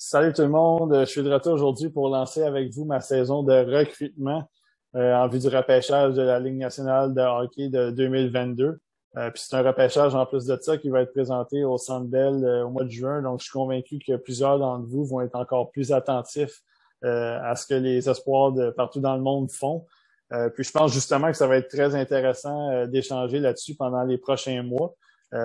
Salut tout le monde, je suis de retour aujourd'hui pour lancer avec vous ma saison de recrutement en vue du repêchage de la Ligue nationale de hockey de 2022. Puis c'est un repêchage en plus de ça qui va être présenté au Centre Bell au mois de juin. Donc je suis convaincu que plusieurs d'entre vous vont être encore plus attentifs à ce que les espoirs de partout dans le monde font. Puis je pense justement que ça va être très intéressant d'échanger là-dessus pendant les prochains mois.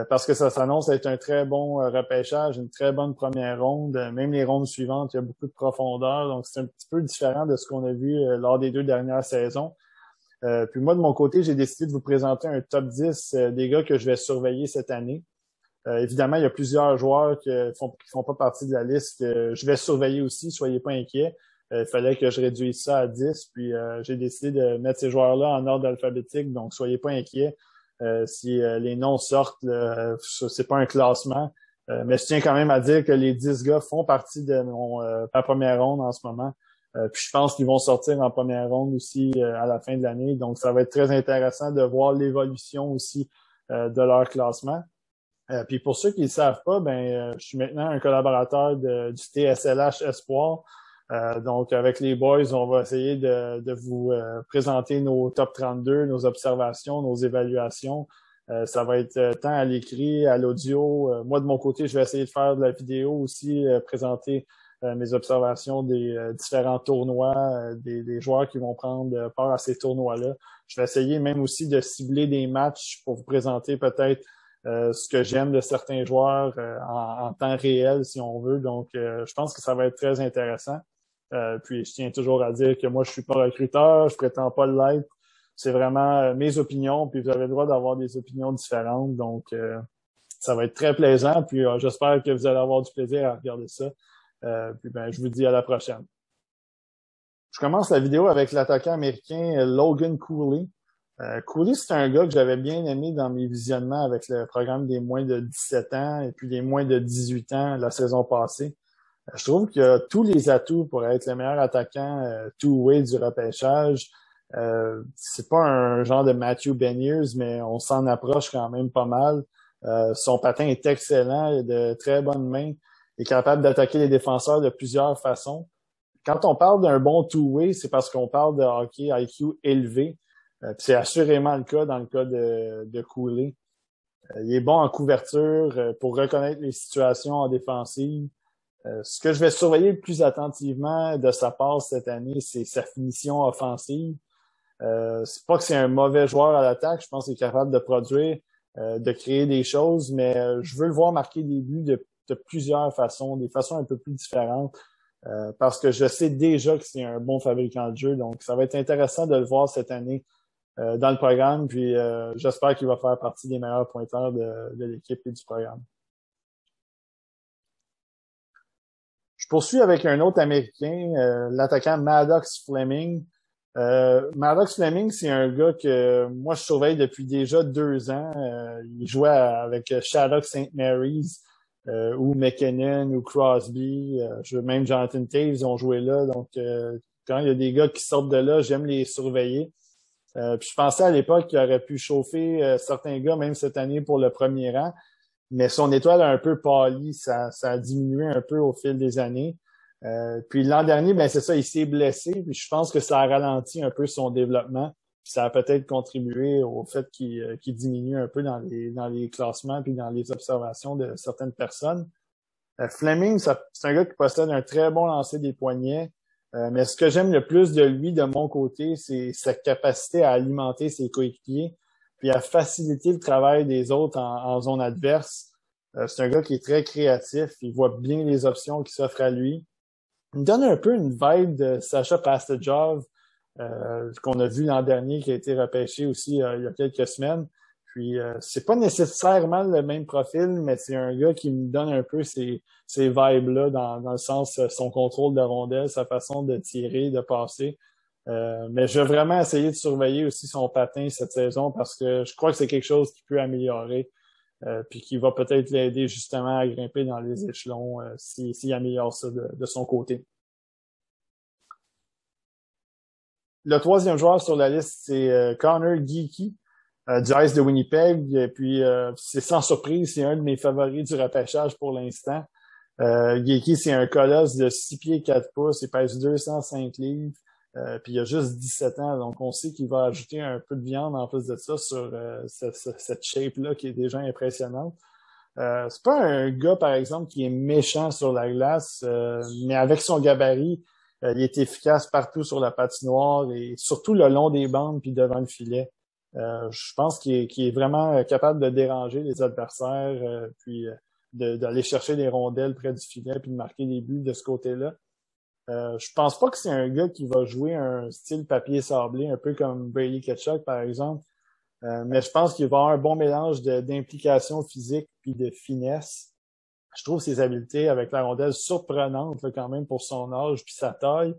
Parce que ça s'annonce être un très bon repêchage, une très bonne première ronde. Même les rondes suivantes, il y a beaucoup de profondeur. Donc, c'est un petit peu différent de ce qu'on a vu lors des deux dernières saisons. Puis moi, de mon côté, j'ai décidé de vous présenter un top 10 des gars que je vais surveiller cette année. Évidemment, il y a plusieurs joueurs qui font pas partie de la liste que je vais surveiller aussi, soyez pas inquiets. Il fallait que je réduise ça à 10, puis j'ai décidé de mettre ces joueurs-là en ordre alphabétique, donc soyez pas inquiets. Si les noms sortent, c'est pas un classement. Mais je tiens quand même à dire que les 10 gars font partie de ma première ronde en ce moment. Puis je pense qu'ils vont sortir en première ronde aussi à la fin de l'année. Donc, ça va être très intéressant de voir l'évolution aussi de leur classement. Puis pour ceux qui ne le savent pas, je suis maintenant un collaborateur du TSLH Espoir. Donc, avec les boys, on va essayer de vous présenter nos top 32, nos observations, nos évaluations. Ça va être tant à l'écrit, à l'audio. Moi, de mon côté, je vais essayer de faire de la vidéo aussi, présenter mes observations des différents tournois, des joueurs qui vont prendre part à ces tournois-là. Je vais essayer même aussi de cibler des matchs pour vous présenter peut-être ce que j'aime de certains joueurs en temps réel, si on veut. Donc, je pense que ça va être très intéressant. Puis je tiens toujours à dire que moi, je suis pas recruteur, je prétends pas l'être. C'est vraiment mes opinions, puis vous avez le droit d'avoir des opinions différentes. Donc, ça va être très plaisant. Puis j'espère que vous allez avoir du plaisir à regarder ça. Puis je vous dis à la prochaine. Je commence la vidéo avec l'attaquant américain Logan Cooley. Cooley, c'est un gars que j'avais bien aimé dans mes visionnements avec le programme des moins de 17 ans et puis des moins de 18 ans la saison passée. Je trouve qu'il a tous les atouts pour être le meilleur attaquant two-way du repêchage. C'est pas un genre de Matthew Beniers, mais on s'en approche quand même pas mal. Son patin est excellent, il a de très bonnes mains. Il est capable d'attaquer les défenseurs de plusieurs façons. Quand on parle d'un bon two-way, c'est parce qu'on parle de hockey IQ élevé. C'est assurément le cas dans le cas de Cooley. Il est bon en couverture pour reconnaître les situations en défensive. Ce que je vais surveiller le plus attentivement de sa passe cette année, c'est sa finition offensive. C'est pas que c'est un mauvais joueur à l'attaque, je pense qu'il est capable de produire, de créer des choses, mais je veux le voir marquer des buts de plusieurs façons, des façons un peu plus différentes, parce que je sais déjà que c'est un bon fabricant de jeu, donc ça va être intéressant de le voir cette année dans le programme, puis j'espère qu'il va faire partie des meilleurs pointeurs de l'équipe et du programme. Je poursuis avec un autre Américain, l'attaquant Maddox Fleming. Maddox Fleming, c'est un gars que moi je surveille depuis déjà 2 ans. Il jouait avec Shattuck St. Mary's ou McKinnon ou Crosby. Même Jonathan Toews, ils ont joué là. Donc, quand il y a des gars qui sortent de là, j'aime les surveiller. Puis je pensais à l'époque qu'il aurait pu chauffer certains gars, même cette année, pour le premier rang. Mais son étoile a un peu pâli, ça a diminué un peu au fil des années. Puis l'an dernier, c'est ça, il s'est blessé. Puis je pense que ça a ralenti un peu son développement. Puis ça a peut-être contribué au fait qu'il diminue un peu dans les classements puis dans les observations de certaines personnes. Fleming, c'est un gars qui possède un très bon lancer des poignets. Mais ce que j'aime le plus de lui, de mon côté, c'est sa capacité à alimenter ses coéquipiers puis à faciliter le travail des autres en zone adverse. C'est un gars qui est très créatif, il voit bien les options qui s'offrent à lui. Il me donne un peu une vibe de Sacha Pastujov qu'on a vu l'an dernier, qui a été repêché aussi il y a quelques semaines. Puis c'est pas nécessairement le même profil, mais c'est un gars qui me donne un peu ces vibes-là dans le sens son contrôle de rondelle, sa façon de tirer, de passer. Mais je vais vraiment essayer de surveiller aussi son patin cette saison parce que je crois que c'est quelque chose qui peut améliorer puis qui va peut-être l'aider justement à grimper dans les échelons s'il améliore ça de son côté. Le troisième joueur sur la liste, c'est Connor Geekie du Ice de Winnipeg. Et puis, c'est sans surprise, c'est un de mes favoris du repêchage pour l'instant. Geki, c'est un colosse de 6 pieds 4 pouces, il pèse 205 livres, puis il a juste 17 ans, donc on sait qu'il va ajouter un peu de viande en plus de ça sur cette shape-là qui est déjà impressionnante. C'est pas un gars, par exemple, qui est méchant sur la glace, mais avec son gabarit, il est efficace partout sur la patinoire et surtout le long des bandes puis devant le filet. Je pense qu'il est vraiment capable de déranger les adversaires, puis d'aller chercher des rondelles près du filet puis de marquer des buts de ce côté-là. Je pense pas que c'est un gars qui va jouer un style papier sablé, un peu comme Brady Tkachuk, par exemple. Mais je pense qu'il va avoir un bon mélange d'implication physique puis de finesse. Je trouve ses habiletés avec la rondelle surprenantes là, quand même pour son âge puis sa taille.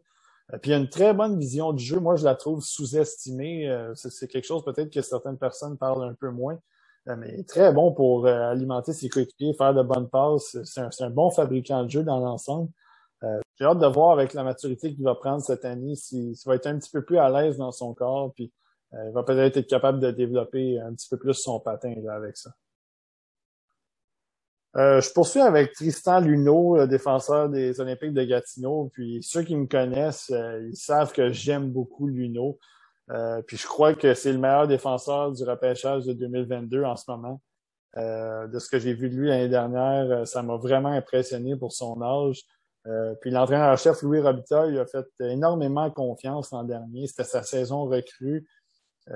Puis il a une très bonne vision du jeu. Moi, je la trouve sous-estimée. C'est quelque chose peut-être que certaines personnes parlent un peu moins. Mais très bon pour alimenter ses coéquipiers, faire de bonnes passes. C'est un bon fabricant de jeu dans l'ensemble. J'ai hâte de voir avec la maturité qu'il va prendre cette année s'il va être un petit peu plus à l'aise dans son corps. Puis il va peut-être être capable de développer un petit peu plus son patin là, avec ça. Je poursuis avec Tristan Luneau, le défenseur des Olympiques de Gatineau. Puis ceux qui me connaissent, ils savent que j'aime beaucoup Luneau. Puis je crois que c'est le meilleur défenseur du repêchage de 2022 en ce moment. De ce que j'ai vu de lui l'année dernière, ça m'a vraiment impressionné pour son âge. Puis l'entraîneur-chef Louis Robitaille a fait énormément confiance l'an dernier. C'était sa saison recrue.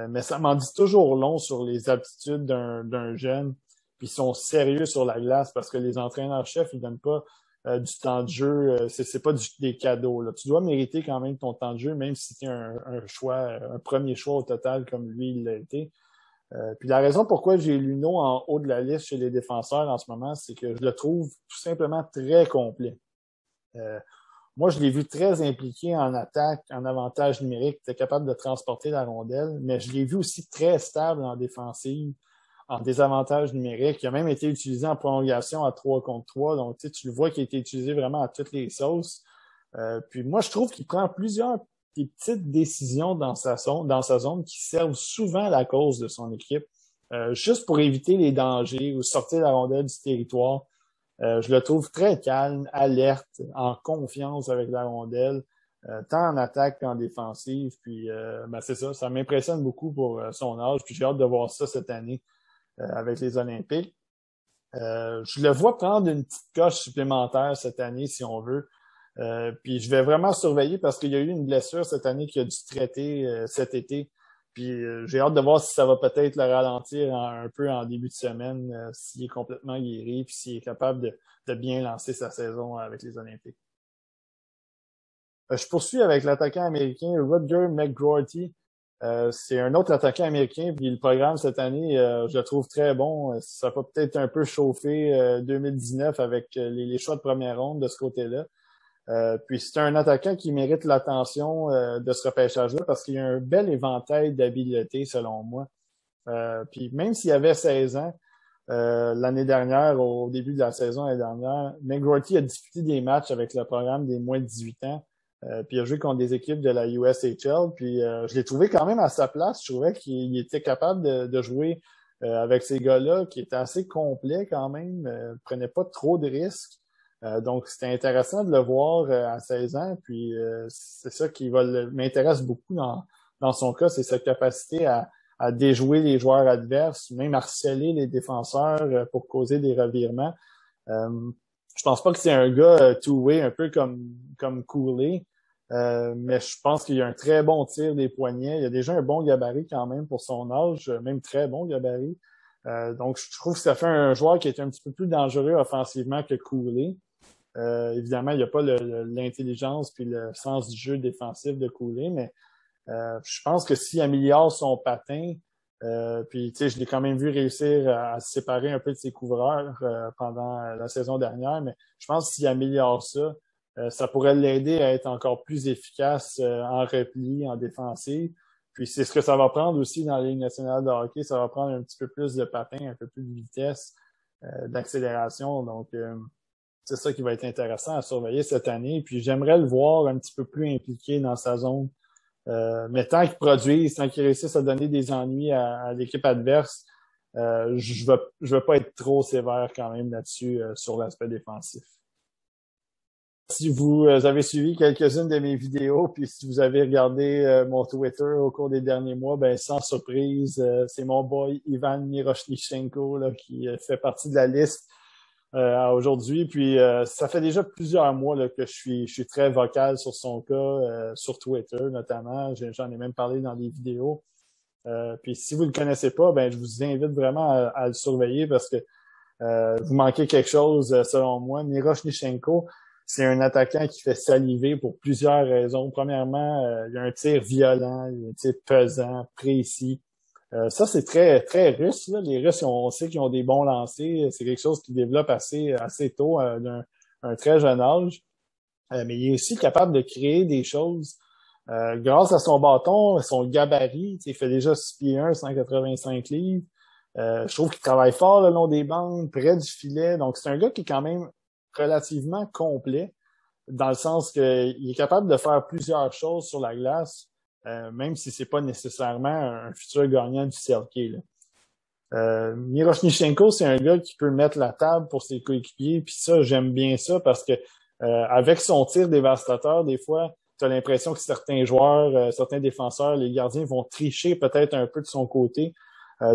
Mais ça m'en dit toujours long sur les aptitudes d'un jeune. Puis ils sont sérieux sur la glace parce que les entraîneurs-chefs, ils donnent pas du temps de jeu. C'est pas des cadeaux. Là. Tu dois mériter quand même ton temps de jeu, même si tu es un choix, un premier choix au total comme lui, il l'a été. Puis la raison pourquoi j'ai Luno en haut de la liste chez les défenseurs en ce moment, c'est que je le trouve tout simplement très complet. Moi, je l'ai vu très impliqué en attaque, en avantage numérique, il était capable de transporter la rondelle, mais je l'ai vu aussi très stable en défensive, en désavantage numérique. Il a même été utilisé en prolongation à 3 contre 3, donc tu le vois qu'il a été utilisé vraiment à toutes les sauces. Puis moi, je trouve qu'il prend plusieurs des petites décisions dans sa zone qui servent souvent à la cause de son équipe, juste pour éviter les dangers ou sortir la rondelle du territoire. Je le trouve très calme, alerte, en confiance avec la rondelle, tant en attaque qu'en défensive. Puis c'est ça, ça m'impressionne beaucoup pour son âge. Puis j'ai hâte de voir ça cette année avec les Olympiques. Je le vois prendre une petite coche supplémentaire cette année, si on veut. Puis je vais vraiment surveiller parce qu'il y a eu une blessure cette année qui a dû traiter cet été. Puis j'ai hâte de voir si ça va peut-être le ralentir un peu en début de semaine, s'il est complètement guéri, puis s'il est capable de bien lancer sa saison avec les Olympiques. Je poursuis avec l'attaquant américain Rutger McGroarty. C'est un autre attaquant américain, puis le programme cette année, je le trouve très bon. Ça va peut-être un peu chauffer 2019 avec les choix de première ronde de ce côté-là. Puis c'est un attaquant qui mérite l'attention de ce repêchage-là parce qu'il y a un bel éventail d'habiletés, selon moi. Puis même s'il avait 16 ans, l'année dernière, au début de la saison l'année dernière, McGroarty a disputé des matchs avec le programme des moins de 18 ans. Puis il a joué contre des équipes de la USHL. Puis je l'ai trouvé quand même à sa place. Je trouvais qu'il était capable de jouer avec ces gars-là, qui étaient assez complets quand même, prenait pas trop de risques. Donc, c'était intéressant de le voir à 16 ans. Puis, c'est ça qui m'intéresse beaucoup dans son cas, c'est sa capacité à déjouer les joueurs adverses, même harceler les défenseurs pour causer des revirements. Je pense pas que c'est un gars two-way, un peu comme Cooley, mais je pense qu'il a un très bon tir des poignets. Il a déjà un bon gabarit quand même pour son âge, même très bon gabarit. Donc, je trouve que ça fait un joueur qui est un petit peu plus dangereux offensivement que Cooley. Évidemment, il n'y a pas l'intelligence puis le sens du jeu défensif de Cooley, mais je pense que s'il améliore son patin, puis tu sais, je l'ai quand même vu réussir à se séparer un peu de ses couvreurs pendant la saison dernière, mais je pense que s'il améliore ça, ça pourrait l'aider à être encore plus efficace en repli, en défensive. Puis c'est ce que ça va prendre aussi dans la Ligue nationale de hockey, ça va prendre un petit peu plus de patin, un peu plus de vitesse, d'accélération. Donc c'est ça qui va être intéressant à surveiller cette année. Puis j'aimerais le voir un petit peu plus impliqué dans sa zone. Mais tant qu'il produise, tant qu'il réussisse à donner des ennuis à l'équipe adverse, je veux pas être trop sévère quand même là-dessus sur l'aspect défensif. si vous avez suivi quelques-unes de mes vidéos, puis si vous avez regardé mon Twitter au cours des derniers mois, ben sans surprise, c'est mon boy Ivan Miroshnichenko là, qui fait partie de la liste aujourd'hui. Puis ça fait déjà plusieurs mois là, que je suis très vocal sur son cas, sur Twitter notamment. J'en ai même parlé dans des vidéos. Puis si vous le connaissez pas, ben je vous invite vraiment à le surveiller parce que vous manquez quelque chose selon moi. Miroshnichenko, c'est un attaquant qui fait saliver pour plusieurs raisons. Premièrement, il y a un tir violent, il y a un tir pesant, précis. Ça, c'est très, très russe, là. Les Russes, on sait qu'ils ont des bons lancers. C'est quelque chose qu'ils développent assez tôt, d'un un très jeune âge. Mais il est aussi capable de créer des choses grâce à son bâton, son gabarit. Il fait déjà 6 pieds 1, 185 livres. Je trouve qu'il travaille fort le long des bandes, près du filet. Donc, c'est un gars qui est quand même relativement complet, dans le sens qu'il est capable de faire plusieurs choses sur la glace, même si c'est pas nécessairement un futur gagnant du Selke. Miroshnichenko, c'est un gars qui peut mettre la table pour ses coéquipiers, puis ça, j'aime bien ça parce que avec son tir dévastateur, des fois, tu as l'impression que certains joueurs, certains défenseurs, les gardiens vont tricher peut-être un peu de son côté.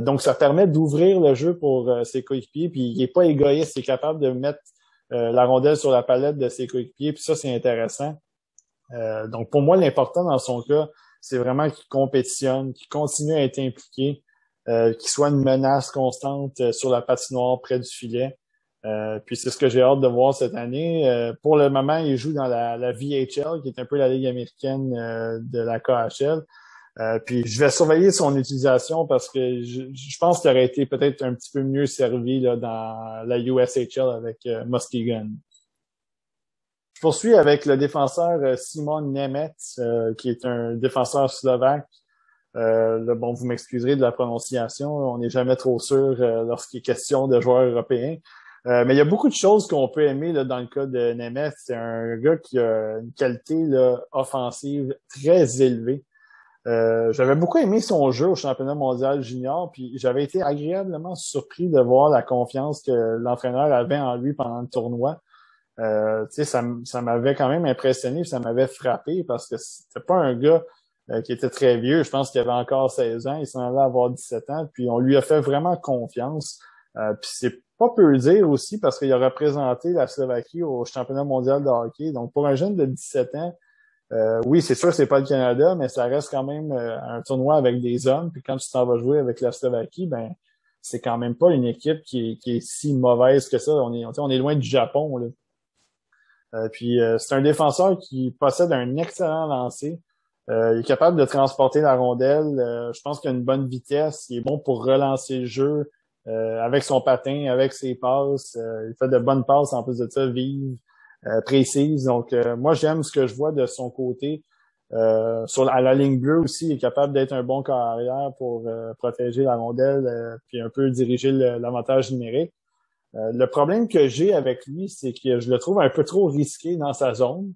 Donc, ça permet d'ouvrir le jeu pour ses coéquipiers, puis il est pas égoïste, il est capable de mettre la rondelle sur la palette de ses coéquipiers, puis ça, c'est intéressant. Donc, pour moi, l'important dans son cas, c'est vraiment qu'il compétitionne, qu'il continue à être impliqué, qu'il soit une menace constante sur la patinoire près du filet. Puis c'est ce que j'ai hâte de voir cette année. Pour le moment, il joue dans la VHL, qui est un peu la ligue américaine de la KHL. Puis je vais surveiller son utilisation parce que je pense qu'il aurait été peut-être un petit peu mieux servi là, dans la USHL avec Muskegon. Je poursuis avec le défenseur Simon Nemec, qui est un défenseur slovaque. Bon, vous m'excuserez de la prononciation, on n'est jamais trop sûr lorsqu'il est question de joueurs européens. Mais il y a beaucoup de choses qu'on peut aimer là, dans le cas de Nemec. C'est un gars qui a une qualité là, offensive très élevée. J'avais beaucoup aimé son jeu au championnat mondial junior, puis j'avais été agréablement surpris de voir la confiance que l'entraîneur avait en lui pendant le tournoi. Ça m'avait quand même impressionné, puis ça m'avait frappé parce que c'était pas un gars qui était très vieux. Je pense qu'il avait encore 16 ans, il s'en allait avoir 17 ans, puis on lui a fait vraiment confiance. Puis c'est pas peu le dire aussi parce qu'il a représenté la Slovaquie au championnat mondial de hockey. Donc pour un jeune de 17 ans, oui, c'est sûr, c'est pas le Canada, mais ça reste quand même un tournoi avec des hommes. Puis quand tu t'en vas jouer avec la Slovaquie, ben c'est quand même pas une équipe qui est si mauvaise que ça. On est loin du Japon, là. C'est un défenseur qui possède un excellent lancer. Il est capable de transporter la rondelle. Je pense qu'il a une bonne vitesse. Il est bon pour relancer le jeu avec son patin, avec ses passes. Il fait de bonnes passes en plus de ça, vives, précises. Donc, moi, j'aime ce que je vois de son côté. À la ligne bleue aussi, il est capable d'être un bon corps arrière pour protéger la rondelle puis un peu diriger l'avantage numérique. Le problème que j'ai avec lui, c'est que je le trouve un peu trop risqué dans sa zone.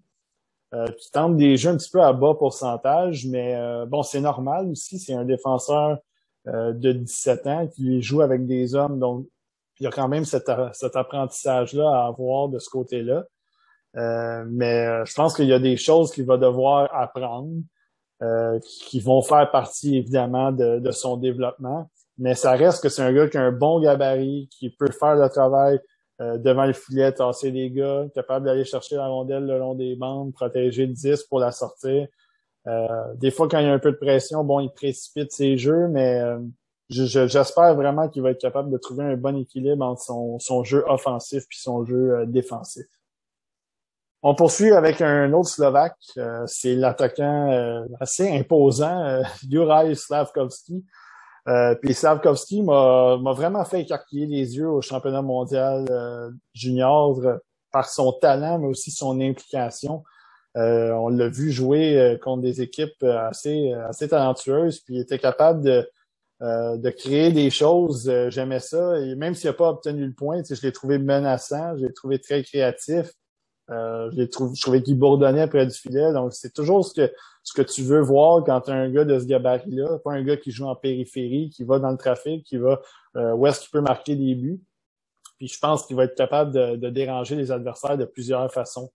Qui tente des jeux un petit peu à bas pourcentage, mais bon, c'est normal aussi. C'est un défenseur de 17 ans qui joue avec des hommes, donc il y a quand même cet apprentissage-là à avoir de ce côté-là. Mais je pense qu'il y a des choses qu'il va devoir apprendre, qui vont faire partie évidemment de son développement. Mais ça reste que c'est un gars qui a un bon gabarit, qui peut faire le travail devant le filet, tasser les gars, capable d'aller chercher la rondelle le long des bandes, protéger le 10 pour la sortir. Des fois, quand il y a un peu de pression, bon, il précipite ses jeux, mais j'espère vraiment qu'il va être capable de trouver un bon équilibre entre son jeu offensif puis son jeu défensif. On poursuit avec un autre Slovaque, c'est l'attaquant assez imposant, Juraj Slafkovský. Puis Slafkovský m'a vraiment fait écarquiller les yeux au championnat mondial junior par son talent, mais aussi son implication. On l'a vu jouer contre des équipes assez talentueuses, puis il était capable de créer des choses. J'aimais ça. Et même s'il n'a pas obtenu le point, je l'ai trouvé menaçant, je l'ai trouvé très créatif. Je trouvais qu'il bourdonnait près du filet. Donc, c'est toujours ce que tu veux voir quand tu as un gars de ce gabarit-là, pas un gars qui joue en périphérie, qui va dans le trafic, qui va où est-ce qu'il peut marquer des buts. Puis je pense qu'il va être capable de déranger les adversaires de plusieurs façons.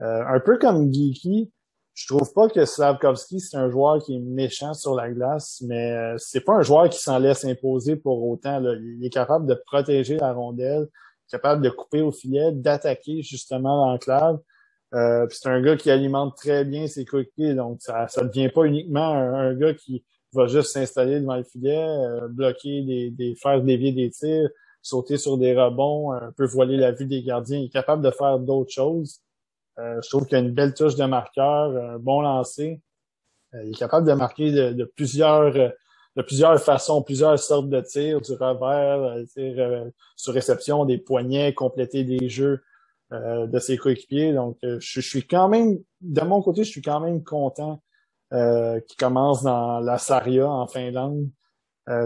Un peu comme Geeky, je trouve pas que Slavkovski, c'est un joueur qui est méchant sur la glace, mais c'est pas un joueur qui s'en laisse imposer pour autant, là. Il est capable de protéger la rondelle, capable de couper au filet, d'attaquer justement l'enclave. Puis c'est un gars qui alimente très bien ses coéquipiers, donc ça devient pas uniquement un gars qui va juste s'installer devant le filet, bloquer faire dévier des tirs, sauter sur des rebonds, un peu voiler la vue des gardiens. Il est capable de faire d'autres choses. Je trouve qu'il a une belle touche de marqueur, un bon lancer. Il est capable de marquer de plusieurs façons, plusieurs sortes de tirs, du revers, sur réception, des poignets, compléter des jeux de ses coéquipiers. Donc, je suis quand même, de mon côté, je suis quand même content qu'il commence dans la Sarja en Finlande,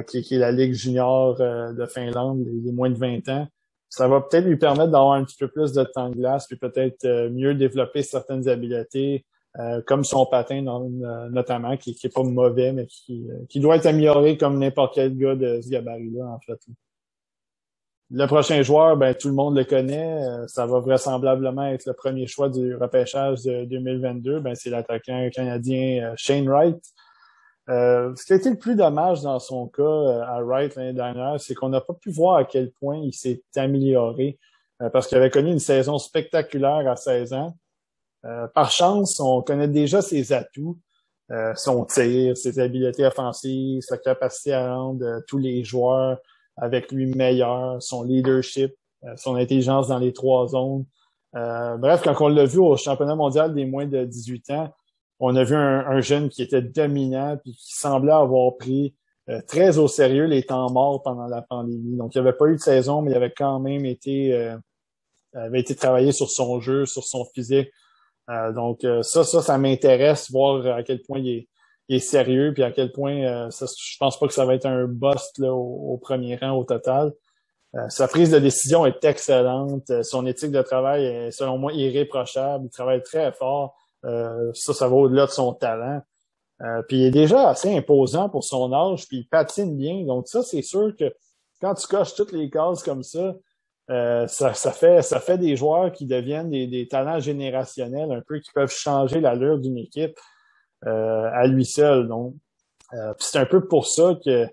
qui est la Ligue junior de Finlande, les moins de 20 ans. Ça va peut-être lui permettre d'avoir un petit peu plus de temps de glace, puis peut-être mieux développer certaines habiletés, comme son patin notamment, qui est pas mauvais, mais qui doit être amélioré comme n'importe quel gars de ce gabarit-là, en fait. Le prochain joueur, ben tout le monde le connaît. Ça va vraisemblablement être le premier choix du repêchage de 2022. Ben c'est l'attaquant canadien Shane Wright. Ce qui a été le plus dommage dans son cas à Wright l'année dernière, c'est qu'on n'a pas pu voir à quel point il s'est amélioré parce qu'il avait connu une saison spectaculaire à 16 ans. Par chance, on connaît déjà ses atouts, son tir, ses habiletés offensives, sa capacité à rendre tous les joueurs avec lui meilleur, son leadership, son intelligence dans les trois zones. Bref, quand on l'a vu au championnat mondial des moins de 18 ans, on a vu un jeune qui était dominant puis qui semblait avoir pris très au sérieux les temps morts pendant la pandémie. Donc, il n'y avait pas eu de saison, mais il avait quand même avait été travaillé sur son jeu, sur son physique. Donc, ça m'intéresse, voir à quel point il est sérieux, puis à quel point je pense pas que ça va être un bust là, au premier rang au total. Sa prise de décision est excellente. Son éthique de travail est, selon moi, irréprochable. Il travaille très fort. Ça va au-delà de son talent. Puis il est déjà assez imposant pour son âge, puis il patine bien. Donc ça, c'est sûr que quand tu coches toutes les cases comme ça, ça fait des joueurs qui deviennent des talents générationnels, un peu qui peuvent changer l'allure d'une équipe à lui seul. Donc, puis c'est un peu pour ça que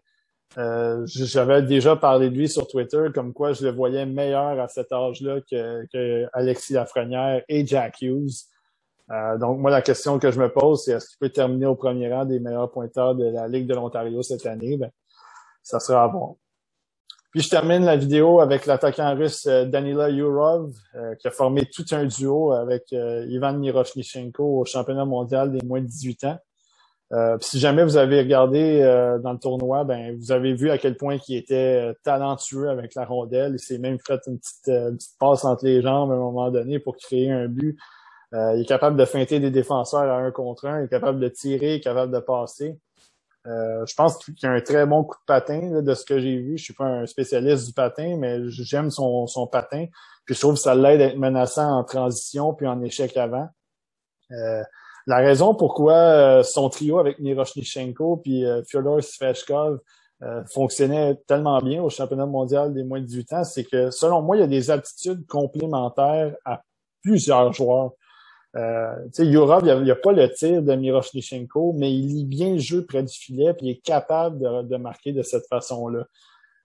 j'avais déjà parlé de lui sur Twitter, comme quoi je le voyais meilleur à cet âge-là que Alexis Lafrenière et Jack Hughes. Donc, moi, la question que je me pose, c'est est-ce qu'il peut terminer au premier rang des meilleurs pointeurs de la Ligue de l'Ontario cette année? Ben, ça sera à voir. Puis, je termine la vidéo avec l'attaquant russe Danila Yurov, qui a formé tout un duo avec Ivan Miroshnichenko au championnat mondial des moins de 18 ans. Puis si jamais vous avez regardé dans le tournoi, ben vous avez vu à quel point il était talentueux avec la rondelle. Il s'est même fait une petite passe entre les jambes à un moment donné pour créer un but. Il est capable de feinter des défenseurs à 1 contre 1, il est capable de tirer, il est capable de passer. Je pense qu'il a un très bon coup de patin là, de ce que j'ai vu. Je suis pas un spécialiste du patin, mais j'aime son patin. Puis je trouve que ça l'aide à être menaçant en transition puis en échec avant. La raison pourquoi son trio avec Miroshnichenko puis Fyodor Svechkov fonctionnait tellement bien au championnat mondial des moins de 18 ans, c'est que selon moi, il y a des aptitudes complémentaires à plusieurs joueurs. Yurov, il n'y a pas le tir de Miroshnichenko, mais il lit bien le jeu près du filet puis il est capable de marquer de cette façon-là.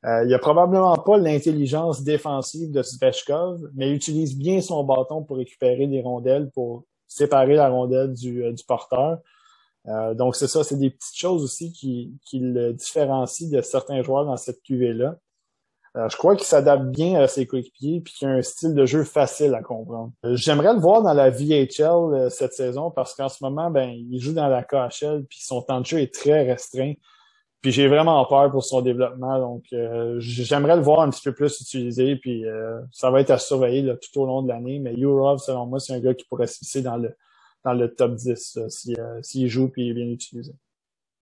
Il a probablement pas l'intelligence défensive de Svechkov, mais il utilise bien son bâton pour récupérer des rondelles, pour séparer la rondelle du porteur. Donc c'est ça, c'est des petites choses aussi qui le différencient de certains joueurs dans cette cuvée-là. Je crois qu'il s'adapte bien à ses coéquipiers puis qu'il a un style de jeu facile à comprendre. J'aimerais le voir dans la VHL cette saison parce qu'en ce moment, ben il joue dans la KHL puis son temps de jeu est très restreint. Puis j'ai vraiment peur pour son développement, donc j'aimerais le voir un petit peu plus utilisé, puis ça va être à surveiller là, tout au long de l'année. Mais Yurov, selon moi, c'est un gars qui pourrait se hisser dans le top 10 s'il joue puis il est bien utilisé.